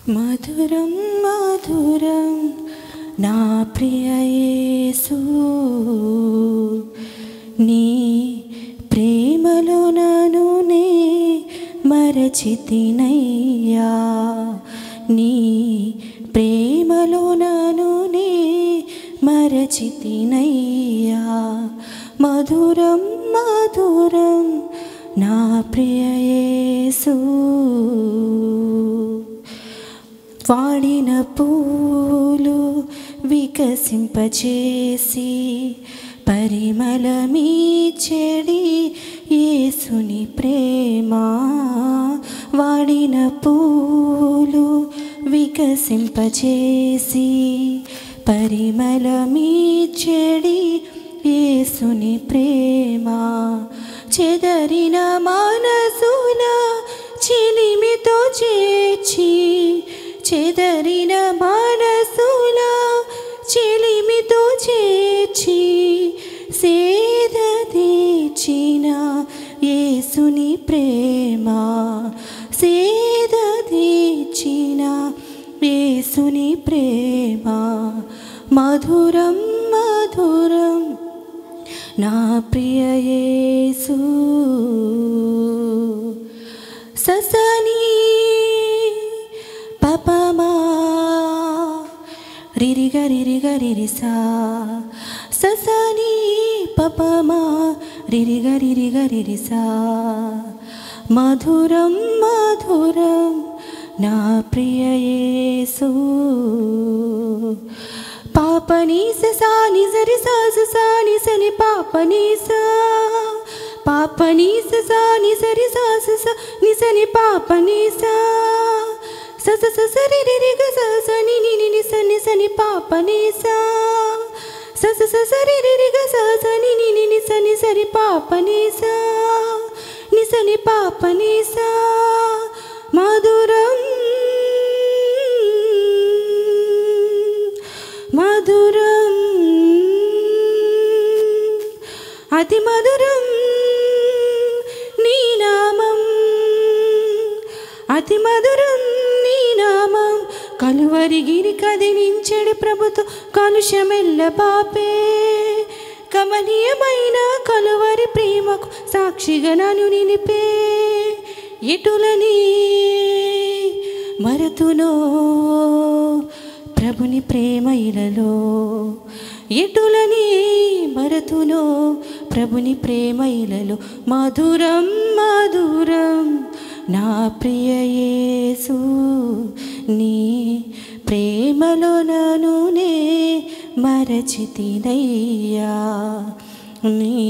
మధురం మధురం నా ప్రియ యేసు, నీ ప్రేమలో నన్ను నే మరచితినయ్యా, నీ ప్రేమలో నన్ను నే మరచితినయ్యా. మధురం మధురం నా ప్రియ యేసు, వాడిన పూలు వికసింపచేసి పరిమళమీచెడి యేసుని ప్రేమ. వాడిన పూలు వికసింపచేసి పరిమళమీచెడి యేసుని ప్రేమ. చెదరిన మనసుల చిలిమితో చేర్చి, చెదరిన మనసుల చిలిమితో చేర్చి సేద తీర్చిన యేసుని ప్రేమ, సేద తీర్చిన యేసుని ప్రేమ. మధురం మధురం నా ప్రియ యేసు. ససని పపమా రిరిగా రిరిగా రిరిసా, ససని పపమా రిరిగా రిరిగా రిరిసా. మధురం మధురం నా ప్రియ యేసు. పాపని ససాని సరి సాని సని పాపని సా, పాపని ససాని సరి సాని సని పాపని సా. సస సరి రిరిగ సని ని సని సని పాపని సా, సస సరి రిరిగ సని ని సని సరి పాపని సా, ని సని పాపని సా. మధురం మధురం అతి మధురం నీ నామం, అతి మధురం నీ నామం. కలువరిగిరి కదిలించెడి ప్రభుతో కలుషమెల్ల పాపే, కమనీయమైన కలువరి ప్రేమకు సాక్షిగా నన్ను నిలిపే. ఎటులని మరతునో ప్రభుని ప్రేమ ఇలలో, ఎటులని మరతునో ప్రభుని ప్రేమ ఇలలో. మధురం మధురం నా ప్రియ యేసు, నీ ప్రేమలో నన్ను నే మరచితినయ్యా, నీ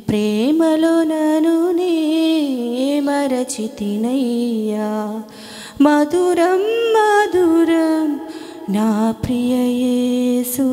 ప్రేమలో నన్ను నే మరచితినయ్యా. మధురం మధురం నా ప్రియ యేసు.